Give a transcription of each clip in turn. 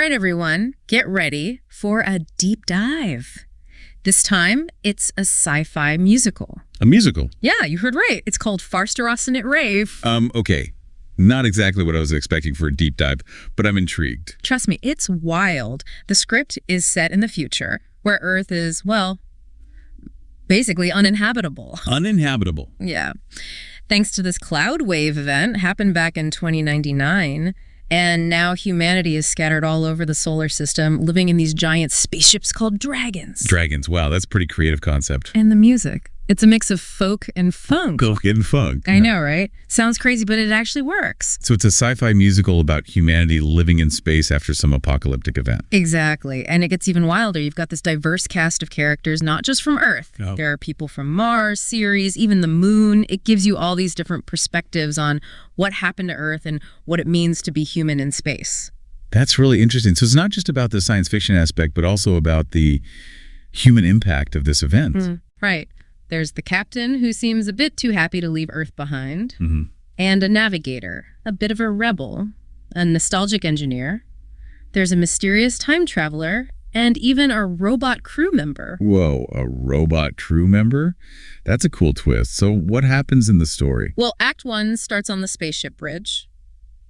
right, everyone, get ready for a deep dive. This time, it's a sci-fi musical. A musical? Yeah, you heard right. It's called Farstarrocinante Rave. Okay. Not exactly what I was expecting for a deep dive, but I'm intrigued. Trust me, it's wild. The script is set in the future, where Earth is, well, basically uninhabitable. Uninhabitable? Yeah. Thanks to this cloud wave event, happened back in 2099, and now humanity is scattered all over the solar system, living in these giant spaceships called dragons. Dragons, wow, that's a pretty creative concept. And the music. It's a mix of folk and funk. Folk and funk. I know, right? Sounds crazy, but it actually works. So it's a sci-fi musical about humanity living in space after some apocalyptic event. Exactly. And it gets even wilder. You've got this diverse cast of characters, not just from Earth. Oh. There are people from Mars, Ceres, even the moon. It gives you all these different perspectives on what happened to Earth and what it means to be human in space. That's really interesting. So it's not just about the science fiction aspect, but also about the human impact of this event. Right. There's the captain, who seems a bit too happy to leave Earth behind, Mm-hmm. and a navigator, a bit of a rebel, a nostalgic engineer. There's a mysterious time traveler, and even a robot crew member. Whoa, a robot crew member? That's a cool twist. So what happens in the story? Well, Act 1 starts on the spaceship bridge.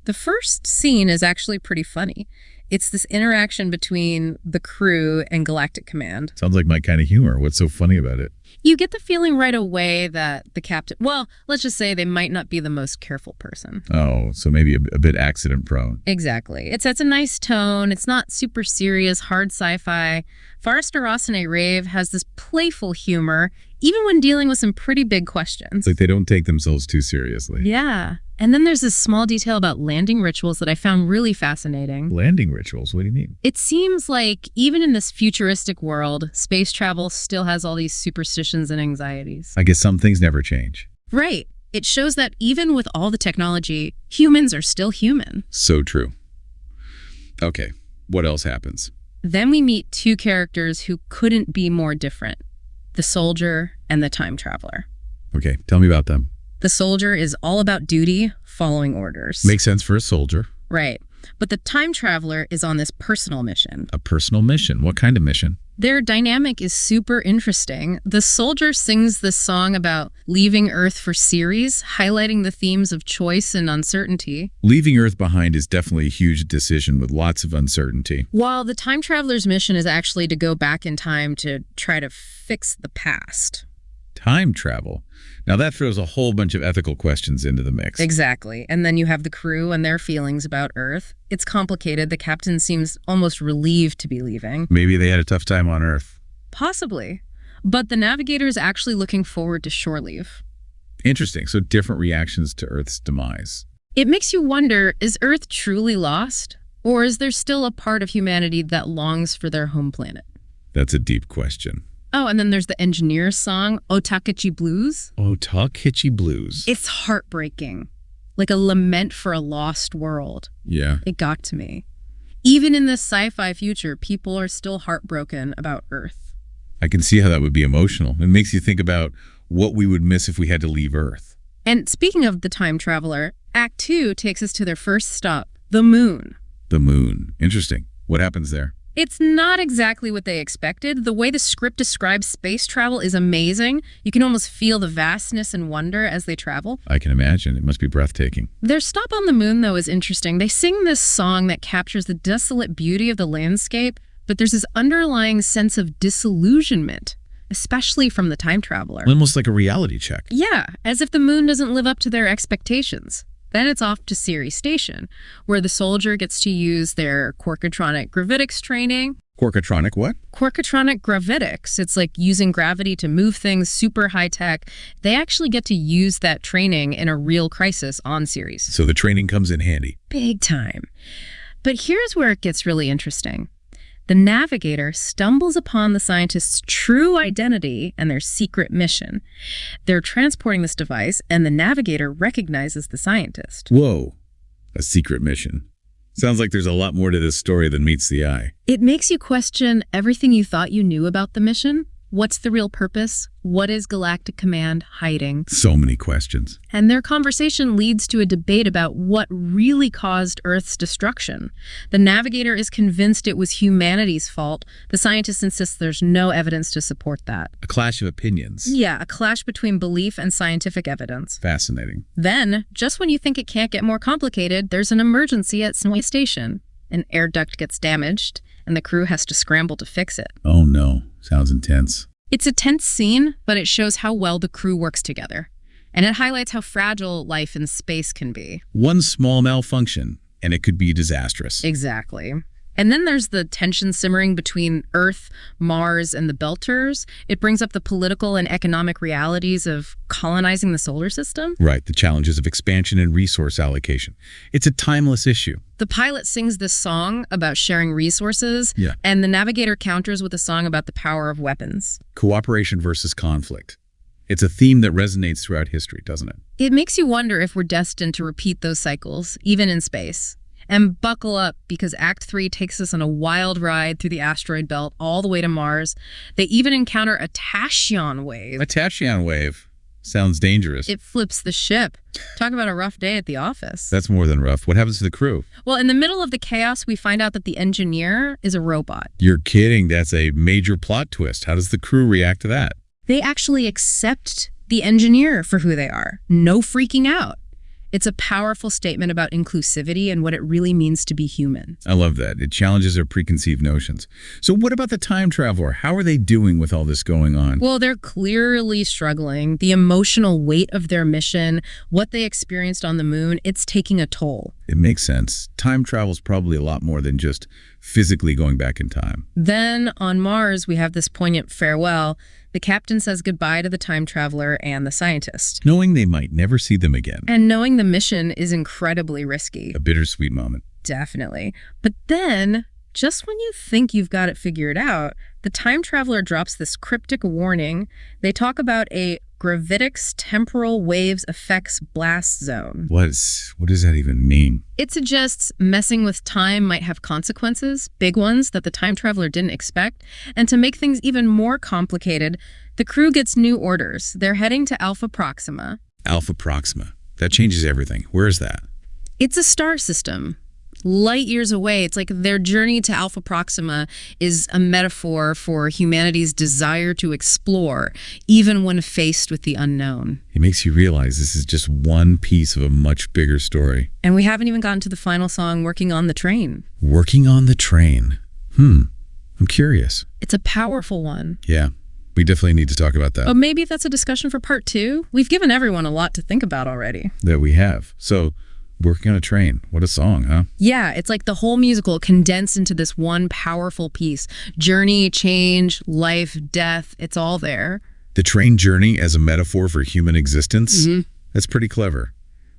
The first scene is actually pretty funny. It's this interaction between the crew and Galactic Command. Sounds like my kind of humor. What's so funny about it? You get the feeling right away that the captain, well, let's just say they might not be the most careful person. Oh, so maybe a bit accident prone. Exactly. It sets a nice tone. It's not super serious, hard sci-fi. Farstarrocinante Rave has this playful humor, even when dealing with some pretty big questions. It's like they don't take themselves too seriously. Yeah. And then there's this small detail about landing rituals that I found really fascinating. Landing rituals? What do you mean? It seems like even in this futuristic world, space travel still has all these superstitions and anxieties. I guess some things never change. Right. It shows that even with all the technology, humans are still human. So true. Okay, what else happens? Then we meet two characters who couldn't be more different. The soldier and the time traveler. Okay, tell me about them. The soldier is all about duty, following orders. Makes sense for a soldier. Right. But the time traveler is on this personal mission. A personal mission? What kind of mission? Their dynamic is super interesting. The soldier sings this song about leaving Earth for Ceres, highlighting the themes of choice and uncertainty. Leaving Earth behind is definitely a huge decision with lots of uncertainty. While the time traveler's mission is actually to go back in time to try to fix the past. Time travel? Now that throws a whole bunch of ethical questions into the mix. Exactly. And then you have the crew and their feelings about Earth. It's complicated. The captain seems almost relieved to be leaving. Maybe they had a tough time on Earth. Possibly. But the navigator is actually looking forward to shore leave. Interesting. So different reactions to Earth's demise. It makes you wonder, is Earth truly lost? Or is there still a part of humanity that longs for their home planet? That's a deep question. Oh, and then there's the engineer's song, Otakechi Blues. Otakechi Blues. It's heartbreaking, like a lament for a lost world. Yeah. It got to me. Even in this sci-fi future, people are still heartbroken about Earth. I can see how that would be emotional. It makes you think about what we would miss if we had to leave Earth. And speaking of the time traveler, Act 2 takes us to their first stop, the moon. The moon. Interesting. What happens there? It's not exactly what they expected. The way the script describes space travel is amazing. You can almost feel the vastness and wonder as they travel. I can imagine. It must be breathtaking. Their stop on the moon, though, is interesting. They sing this song that captures the desolate beauty of the landscape, but there's this underlying sense of disillusionment, especially from the time traveler. Almost like a reality check. Yeah, as if the moon doesn't live up to their expectations. Then it's off to Ceres Station, where the soldier gets to use their Quarkatronic gravitics training. Quarkatronic what? Quarkatronic gravitics. It's like using gravity to move things, super high tech. They actually get to use that training in a real crisis on Ceres. So the training comes in handy. Big time. But here's where it gets really interesting. The navigator stumbles upon the scientists' true identity and their secret mission. They're transporting this device, and the navigator recognizes the scientist. Whoa, a secret mission. Sounds like there's a lot more to this story than meets the eye. It makes you question everything you thought you knew about the mission. What's the real purpose? What is Galactic Command hiding? So many questions. And their conversation leads to a debate about what really caused Earth's destruction. The navigator is convinced it was humanity's fault. The scientist insists there's no evidence to support that. A clash of opinions. Yeah, a clash between belief and scientific evidence. Fascinating. Then, just when you think it can't get more complicated, there's an emergency at Snowy Station. An air duct gets damaged, and the crew has to scramble to fix it. Oh no, sounds intense. It's a tense scene, but it shows how well the crew works together. And it highlights how fragile life in space can be. One small malfunction, and it could be disastrous. Exactly. And then there's the tension simmering between Earth, Mars, and the Belters. It brings up the political and economic realities of colonizing the solar system. Right, the challenges of expansion and resource allocation. It's a timeless issue. The pilot sings this song about sharing resources, Yeah. and the navigator counters with a song about the power of weapons. Cooperation versus conflict. It's a theme that resonates throughout history, doesn't it? It makes you wonder if we're destined to repeat those cycles, even in space. And buckle up, because Act 3 takes us on a wild ride through the asteroid belt all the way to Mars. They even encounter a tachyon wave. A tachyon wave. Sounds dangerous. It flips the ship. Talk about a rough day at the office. That's more than rough. What happens to the crew? Well, in the middle of the chaos, we find out that the engineer is a robot. You're kidding. That's a major plot twist. How does the crew react to that? They actually accept the engineer for who they are. No freaking out. It's a powerful statement about inclusivity and what it really means to be human. I love that. It challenges our preconceived notions. So what about the time traveler? How are they doing with all this going on? Well, they're clearly struggling. The emotional weight of their mission, what they experienced on the moon, it's taking a toll. It makes sense. Time travel's probably a lot more than just physically going back in time. Then on Mars, we have this poignant farewell. The captain says goodbye to the time traveler and the scientist. Knowing they might never see them again. And knowing the mission is incredibly risky. A bittersweet moment. Definitely. But then, just when you think you've got it figured out, the time traveler drops this cryptic warning. They talk about a gravitics temporal waves effects blast zone. What does that even mean? It suggests messing with time might have consequences, big ones that the time traveler didn't expect. And to make things even more complicated, the crew gets new orders. They're heading to Alpha Proxima. Alpha Proxima. That changes everything. Where is that? It's a star system. Light years away. It's like their journey to Alpha Proxima is a metaphor for humanity's desire to explore, even when faced with the unknown. It makes you realize this is just one piece of a much bigger story. And we haven't even gotten to the final song, Working on the Train. Working on the train. I'm curious. It's a powerful one. Yeah, we definitely need to talk about that. But maybe that's a discussion for part 2. We've given everyone a lot to think about already. That we have. So, Working on a Train. What a song, huh? Yeah, it's like the whole musical condensed into this one powerful piece. Journey, change, life, death, it's all there. The train journey as a metaphor for human existence? That's pretty clever.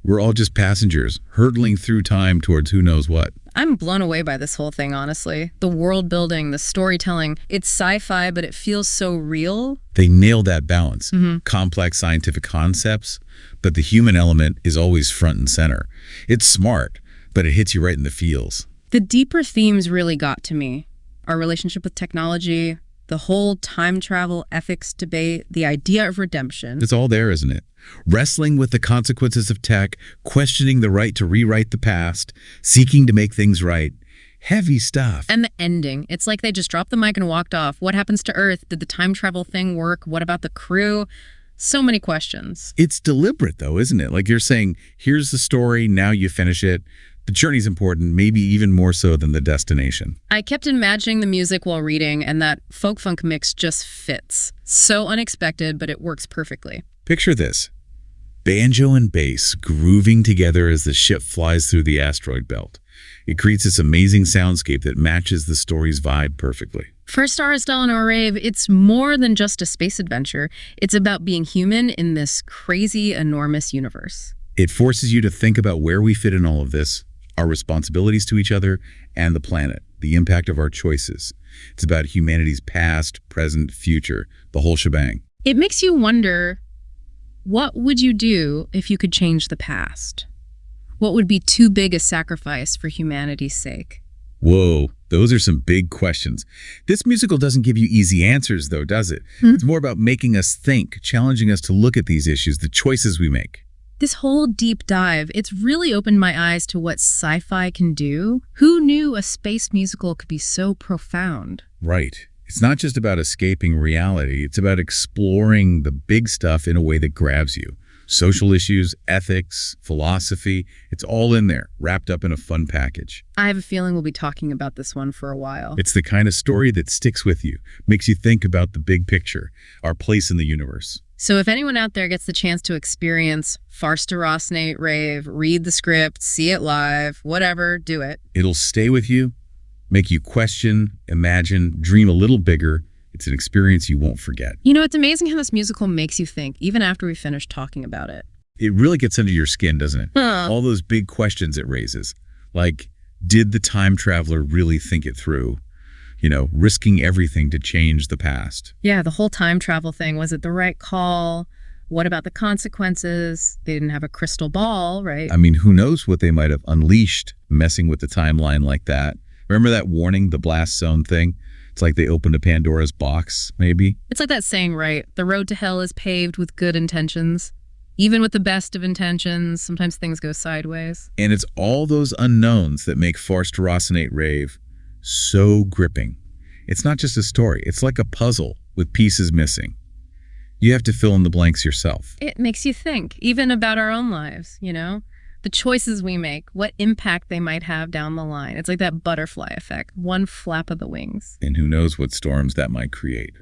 We're all just passengers, hurtling through time towards who knows what. I'm blown away by this whole thing, honestly. The world building, the storytelling, it's sci-fi, but it feels so real. They nailed that balance. Complex scientific concepts, but the human element is always front and center. It's smart, but it hits you right in the feels. The deeper themes really got to me. Our relationship with technology, the whole time travel ethics debate, the idea of redemption. It's all there, isn't it? Wrestling with the consequences of tech, questioning the right to rewrite the past, seeking to make things right. Heavy stuff. And the ending. It's like they just dropped the mic and walked off. What happens to Earth? Did the time travel thing work? What about the crew? So many questions. It's deliberate, though, isn't it? Like you're saying, here's the story, now you finish it. The journey's important, maybe even more so than the destination. I kept imagining the music while reading, and that folk-funk mix just fits. So unexpected, but it works perfectly. Picture this. Banjo and bass grooving together as the ship flies through the asteroid belt. It creates this amazing soundscape that matches the story's vibe perfectly. For Farstarrocinante, Rave, it's more than just a space adventure. It's about being human in this crazy, enormous universe. It forces you to think about where we fit in all of this, our responsibilities to each other and the planet, the impact of our choices. It's about humanity's past, present, future, the whole shebang. It makes you wonder, what would you do if you could change the past? What would be too big a sacrifice for humanity's sake? Whoa, Those are some big questions. This musical doesn't give you easy answers, though, does it? It's more about making us think, challenging us to look at these issues, the choices we make. This whole deep dive, it's really opened my eyes to what sci-fi can do. Who knew a space musical could be so profound? Right. It's not just about escaping reality. It's about exploring the big stuff in a way that grabs you. Social issues, ethics, philosophy, it's all in there, wrapped up in a fun package. I have a feeling we'll be talking about this one for a while. It's the kind of story that sticks with you, makes you think about the big picture, our place in the universe. So if anyone out there gets the chance to experience Farstarrocinate Rave, read the script, see it live, whatever, do it. It'll stay with you, make you question, imagine, dream a little bigger. It's an experience you won't forget. You know, it's amazing how this musical makes you think, even after we finish talking about it. It really gets under your skin, doesn't it? Huh. All those big questions it raises. Like, did the time traveler really think it through? You know, risking everything to change the past. Yeah, the whole time travel thing, was it the right call? What about the consequences? They didn't have a crystal ball, right? I mean, who knows what they might have unleashed messing with the timeline like that. Remember that warning, the blast zone thing? It's like they opened a Pandora's box, maybe. It's like that saying, right? The road to hell is paved with good intentions. Even with the best of intentions, sometimes things go sideways. And it's all those unknowns that make Farstarrocinate Rave so gripping. It's not just a story. It's like a puzzle with pieces missing. You have to fill in the blanks yourself. It makes you think, even about our own lives, you know? The choices we make, what impact they might have down the line. It's like that butterfly effect, one flap of the wings. And who knows what storms that might create.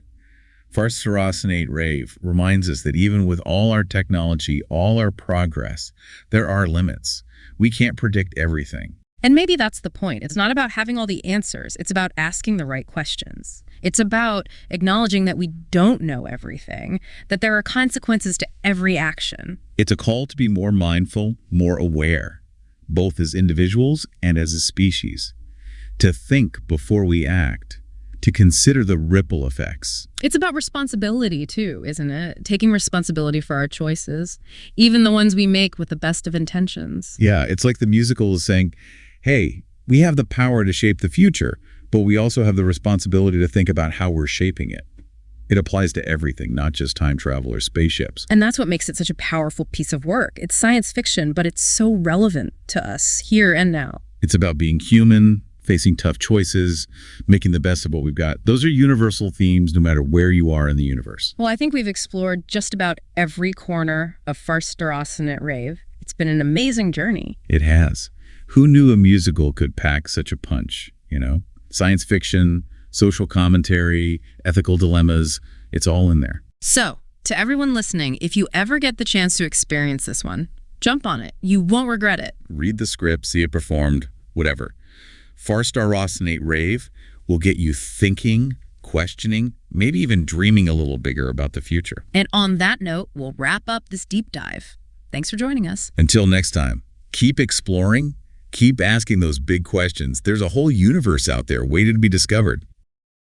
Farstarrocinate Rave reminds us that even with all our technology, all our progress, there are limits. We can't predict everything. And maybe that's the point. It's not about having all the answers. It's about asking the right questions. It's about acknowledging that we don't know everything, that there are consequences to every action. It's a call to be more mindful, more aware, both as individuals and as a species. To think before we act, to consider the ripple effects. It's about responsibility too, isn't it? Taking responsibility for our choices, even the ones we make with the best of intentions. Yeah, it's like the musical is saying, hey, we have the power to shape the future, but we also have the responsibility to think about how we're shaping it. It applies to everything, not just time travel or spaceships. And that's what makes it such a powerful piece of work. It's science fiction, but it's so relevant to us here and now. It's about being human, facing tough choices, making the best of what we've got. Those are universal themes no matter where you are in the universe. Well, I think we've explored just about every corner of Farstarrocinate Rave. It's been an amazing journey. It has. Who knew a musical could pack such a punch, you know? Science fiction, social commentary, ethical dilemmas, it's all in there. So, to everyone listening, if you ever get the chance to experience this one, jump on it. You won't regret it. Read the script, see it performed, whatever. Farstarrocinate Rave will get you thinking, questioning, maybe even dreaming a little bigger about the future. And on that note, we'll wrap up this deep dive. Thanks for joining us. Until next time, keep exploring, keep asking those big questions. There's a whole universe out there waiting to be discovered.